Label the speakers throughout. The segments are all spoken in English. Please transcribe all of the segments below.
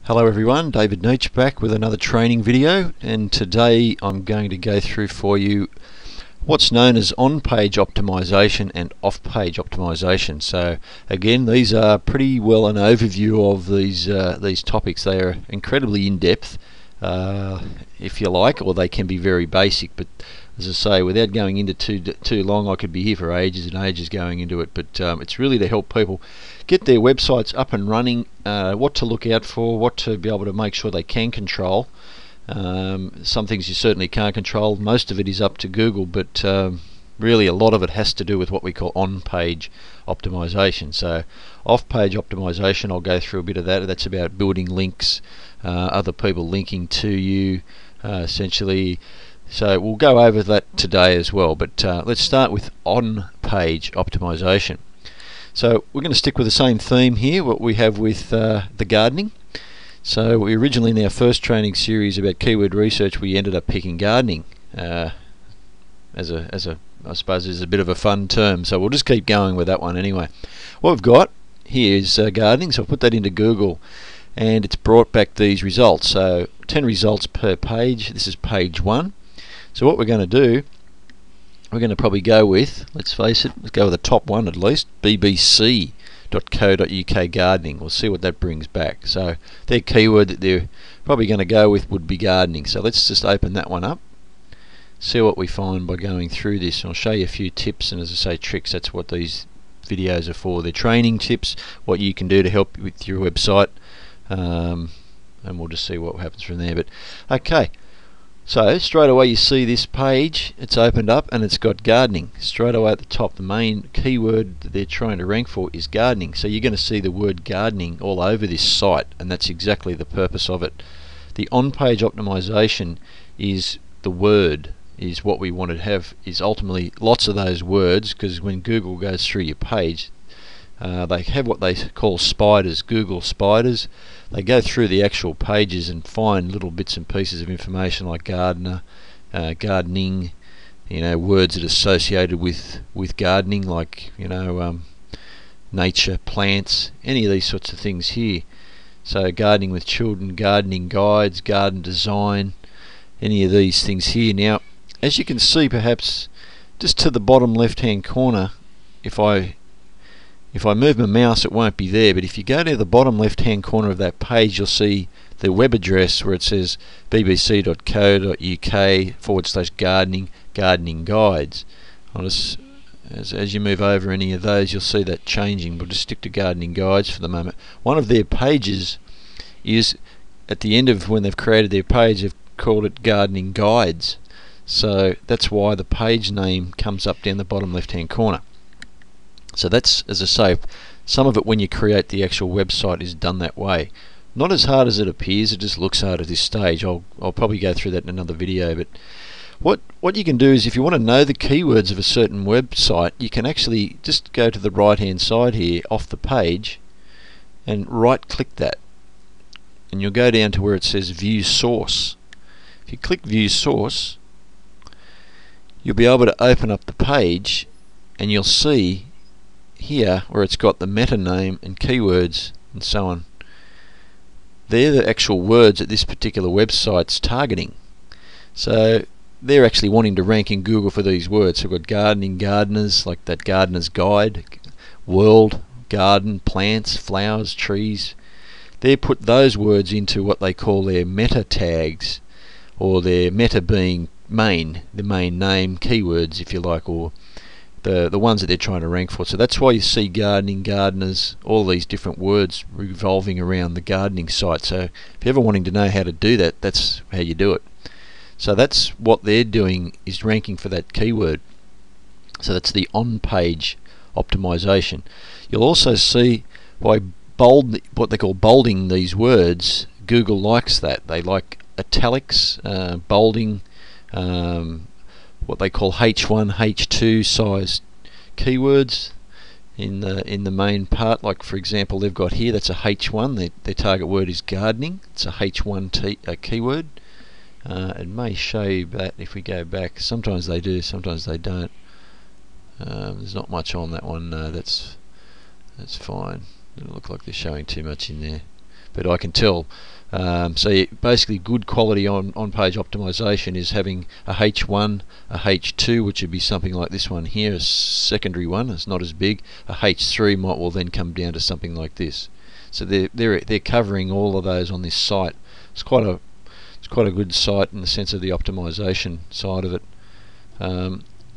Speaker 1: Hello everyone, David Neach back with another training video, and today I'm going to go through for you what's known as on-page optimization and off-page optimization. So again, these are pretty well an overview of these topics. They are incredibly in-depth, if you like, or they can be very basic, but as I say, without going into too long, I could be here for ages and ages going into it, but it's really to help people get their websites up and running, what to look out for, what to be able to make sure they can control. Some things you certainly can't control. Most of it is up to Google, but really a lot of it has to do with what we call on-page optimization. So off-page optimization, I'll go through a bit of that. That's about building links, other people linking to you, essentially. So we'll go over that today as well, but let's start with on-page optimization. So we're going to stick with the same theme here, what we have with the gardening. So we originally, in our first training series about keyword research, we ended up picking gardening I suppose is a bit of a fun term, so we'll just keep going with that one anyway. What we've got here is gardening, so I'll put that into Google and it's brought back these results. So 10 results per page. This is page 1. So what we're going to do, we're going to probably go with, let's face it, let's go with the top one at least, bbc.co.uk gardening. We'll see what that brings back. So their keyword that they're probably going to go with would be gardening. So let's just open that one up, see what we find by going through this. I'll show you a few tips and, as I say, tricks. That's what these videos are for. They're training tips, what you can do to help with your website, and we'll just see what happens from there. But okay. So straight away you see this page, it's opened up and it's got gardening. Straight away at the top, the main keyword that they're trying to rank for is gardening. So you're going to see the word gardening all over this site, and that's exactly the purpose of it. The on-page optimization is the word, is what we want to have, is ultimately lots of those words, because when Google goes through your page, they have what they call spiders, Google spiders. They go through the actual pages and find little bits and pieces of information like gardener, gardening, words that are associated with gardening, like nature, plants, any of these sorts of things here. So gardening with children, gardening guides, garden design, any of these things here. Now, as you can see, perhaps just to the bottom left hand corner, if I move my mouse, it won't be there, but if you go to the bottom left hand corner of that page, you'll see the web address where it says bbc.co.uk/gardening, gardening guides. I'll just, as you move over any of those, you'll see that changing. We'll just stick to gardening guides for the moment. One of their pages is, at the end of when they've created their page, they've called it gardening guides. So that's why the page name comes up down the bottom left hand corner. So that's, as I say, some of it when you create the actual website is done that way. Not as hard as it appears, it just looks hard at this stage. I'll probably go through that in another video, but what you can do is, if you want to know the keywords of a certain website, you can actually just go to the right hand side here off the page and right click that, and you'll go down to where it says view source. If you click view source, you'll be able to open up the page and you'll see here where it's got the meta name and keywords and so on. They're the actual words that this particular website's targeting. So they're actually wanting to rank in Google for these words. So we've got gardening, gardeners, like that gardener's guide, world, garden, plants, flowers, trees. They put those words into what they call their meta tags, or their meta being main, the main name, keywords if you like, or the ones that they're trying to rank for. So that's why you see gardening, gardeners, all these different words revolving around the gardening site. So if you're ever wanting to know how to do that, that's how you do it. So that's what they're doing, is ranking for that keyword. So that's the on-page optimization. You'll also see by what they call bolding these words, Google likes that. They like italics, bolding, what they call H1, H2 size keywords in the main part. Like for example, they've got here, that's a H1. Their target word is gardening. It's a H1 keyword. It may show you that if we go back. Sometimes they do, sometimes they don't. There's not much on that one. That's fine. Doesn't look like they're showing too much in there. but I can tell. Basically, good quality on-page optimization is having a H1, a H2, which would be something like this one here, a secondary one. It's not as big. A H3 will then come down to something like this. So they're covering all of those on this site. It's quite a good site in the sense of the optimization side of it.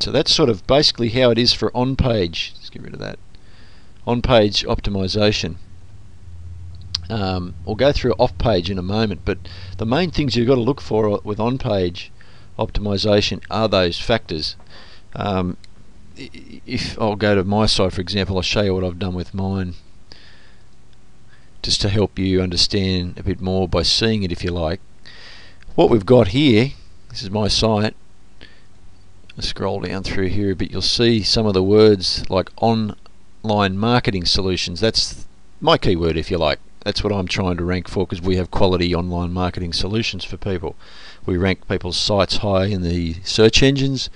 Speaker 1: So that's sort of basically how it is for on-page. Let's get rid of that. On-page optimization. We'll go through off-page in a moment, but the main things you've got to look for with on-page optimization are those factors. If I'll go to my site, for example, I'll show you what I've done with mine, just to help you understand a bit more by seeing it, if you like. What we've got here, this is my site. I'll scroll down through here a bit, you'll see some of the words like online marketing solutions. That's my keyword, if you like. That's what I'm trying to rank for, because we have quality online marketing solutions for people. We rank people's sites high in the search engines,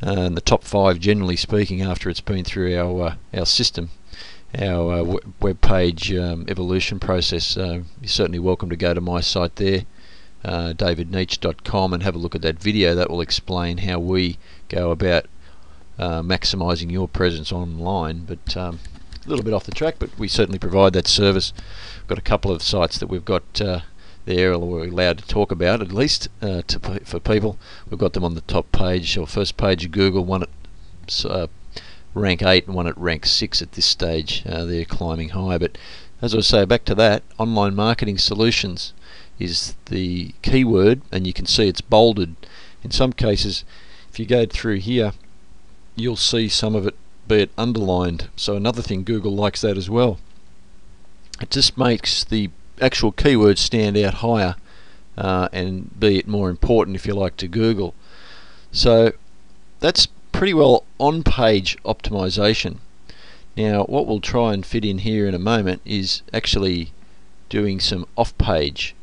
Speaker 1: and the top 5, generally speaking, after it's been through our system, our web page evolution process. You're certainly welcome to go to my site there, davidneach.com, and have a look at that video. That will explain how we go about maximising your presence online. But a little bit off the track, but we certainly provide that service. We've got a couple of sites that we've got there, or we're allowed to talk about, at least for people. We've got them on the top page, or first page of Google, one at rank 8 and one at rank 6 at this stage. They're climbing high. But as I say, back to that, online marketing solutions is the keyword, and you can see it's bolded. In some cases, if you go through here, you'll see some of it be it underlined. So another thing, Google likes that as well. It just makes the actual keywords stand out higher, and be it more important, if you like, to Google. So that's pretty well on-page optimization. Now what we'll try and fit in here in a moment is actually doing some off-page.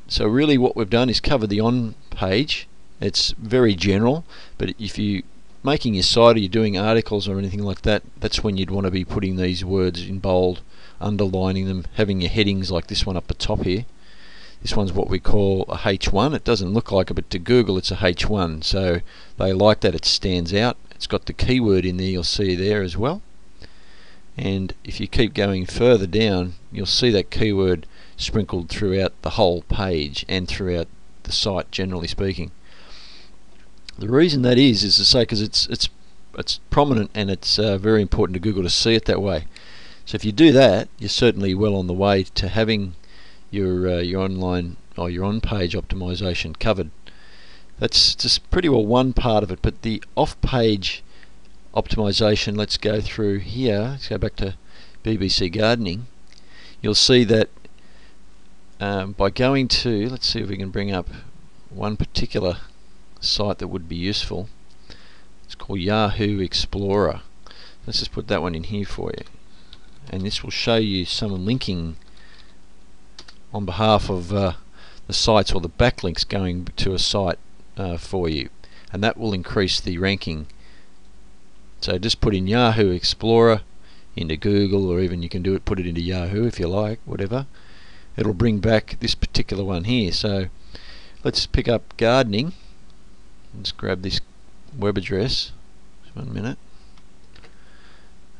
Speaker 1: So really what we've done is cover the on-page. It's very general, but if you making your site, or you're doing articles or anything like that, that's when you'd want to be putting these words in bold, underlining them, having your headings like this one up the top here. This one's what we call a H1. It doesn't look like it, but to Google it's a H1, so they like that. It stands out. It's got the keyword in there, you'll see there as well. And if you keep going further down, you'll see that keyword sprinkled throughout the whole page and throughout the site, generally speaking. The reason that is to say because it's prominent, and it's very important to Google to see it that way. So if you do that, you're certainly well on the way to having your online or your on-page optimization covered. That's just pretty well one part of it. But the off-page optimization, let's go through here. Let's go back to BBC Gardening. You'll see that by going to, let's see if we can bring up one particular site that would be useful. It's called Yahoo Explorer. Let's just put that one in here for you, and this will show you some linking on behalf of the sites, or the backlinks going to a site for you, and that will increase the ranking. So just put in Yahoo Explorer into Google, or even you can do it, put it into Yahoo if you like, whatever. It'll bring back this particular one here. So let's pick up gardening. Let's grab this web address, just 1 minute,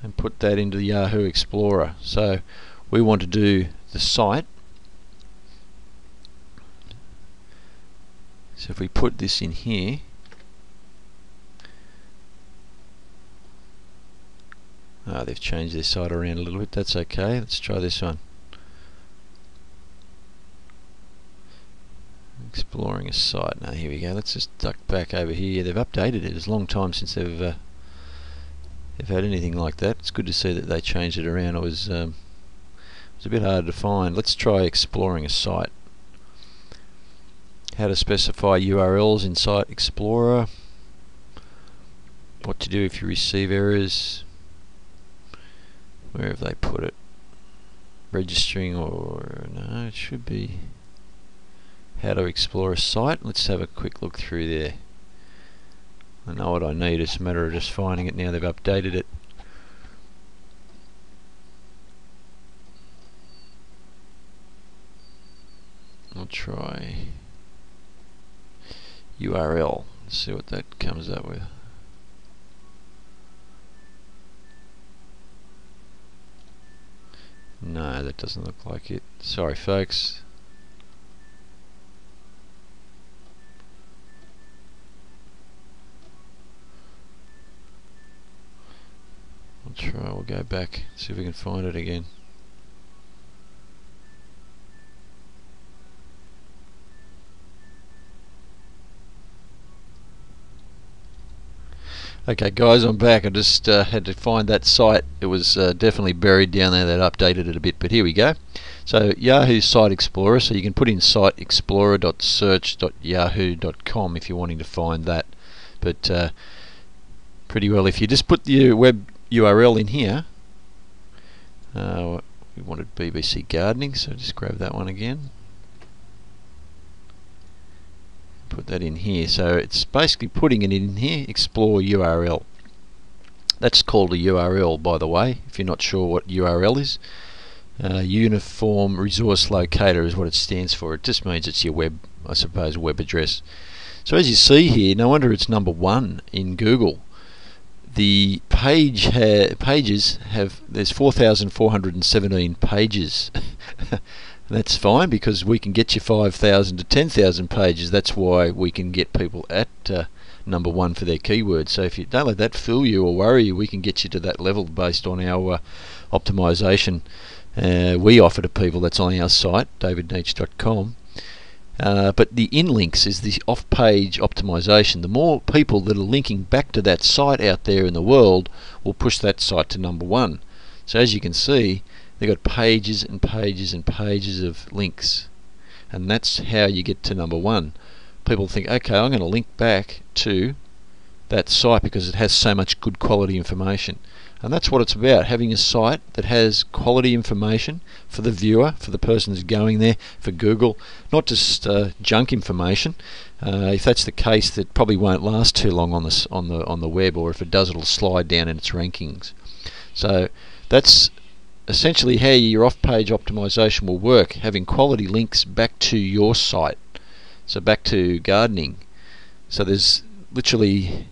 Speaker 1: and put that into the Yahoo Explorer. So we want to do the site. So if we put this in here, they've changed their site around a little bit. That's okay. Let's try this one. Exploring a site. Now here we go. Let's just duck back over here. They've updated it. It's a long time since they've had anything like that. It's good to see that they changed it around. It was a bit harder to find. Let's try exploring a site. How to specify URLs in Site Explorer. What to do if you receive errors. Where have they put it? Registering, or no, it should be how to explore a site. Let's have a quick look through there. I know what I need, it's a matter of just finding it now. They've updated it. I'll try URL. Let's see what that comes up with. No, that doesn't look like it. Sorry, folks. I'll try. We'll go back, see if we can find it again. Okay guys, I'm back. I just had to find that site. It was definitely buried down there. They'd updated it a bit, but here we go. So Yahoo Site Explorer, so you can put in siteexplorer.search.yahoo.com if you're wanting to find that. But pretty well, if you just put your web URL in here, we wanted BBC Gardening, so just grab that one again. Put that in here, so it's basically putting it in here, explore URL. That's called a URL, by the way, if you're not sure what URL is. Uniform Resource Locator is what it stands for. It just means it's your web, I suppose, web address. So as you see here, no wonder it's #1 in Google. The pages have, there's 4,417 pages. That's fine, because we can get you 5,000 to 10,000 pages. That's why we can get people at #1 for their keywords. So if you don't let that fool you or worry you, we can get you to that level based on our optimization we offer to people. That's on our site, davidneach.com. But the inlinks is the off-page optimization. The more people that are linking back to that site out there in the world will push that site to #1. So as you can see, they've got pages and pages and pages of links, and that's how you get to #1. People think, okay, I'm going to link back to that site because it has so much good quality information. And that's what it's about, having a site that has quality information for the viewer, for the person who's going there, for Google, not just junk information. If that's the case, that probably won't last too long on the web, or if it does, it'll slide down in its rankings. So that's essentially how your off-page optimization will work, having quality links back to your site. So back to gardening. So there's literally,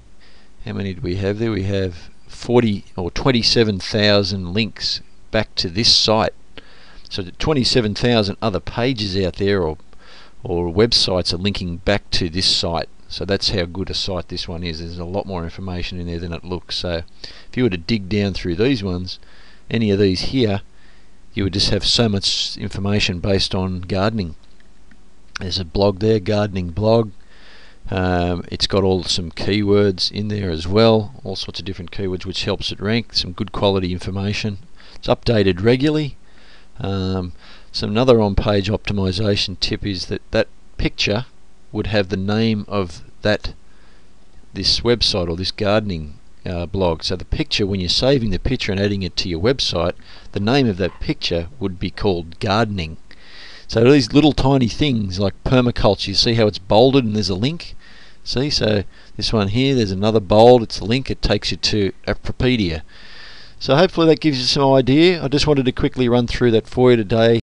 Speaker 1: how many do we have there? We have 40 or 27,000 links back to this site. So 27,000 other pages out there or websites are linking back to this site. So that's how good a site this one is. There's a lot more information in there than it looks. So if you were to dig down through these ones, any of these here, you would just have so much information based on gardening. There's a blog there, gardening blog. It's got some keywords in there as well, all sorts of different keywords which helps it rank, some good quality information. It's updated regularly. So another on-page optimization tip is that picture would have the name of this website or this gardening blog. So the picture, when you're saving the picture and adding it to your website, the name of that picture would be called gardening. So these little tiny things like permaculture, you see how it's bolded and there's a link? See, so this one here, there's another bold, it's a link, it takes you to Apropedia. So hopefully that gives you some idea. I just wanted to quickly run through that for you today.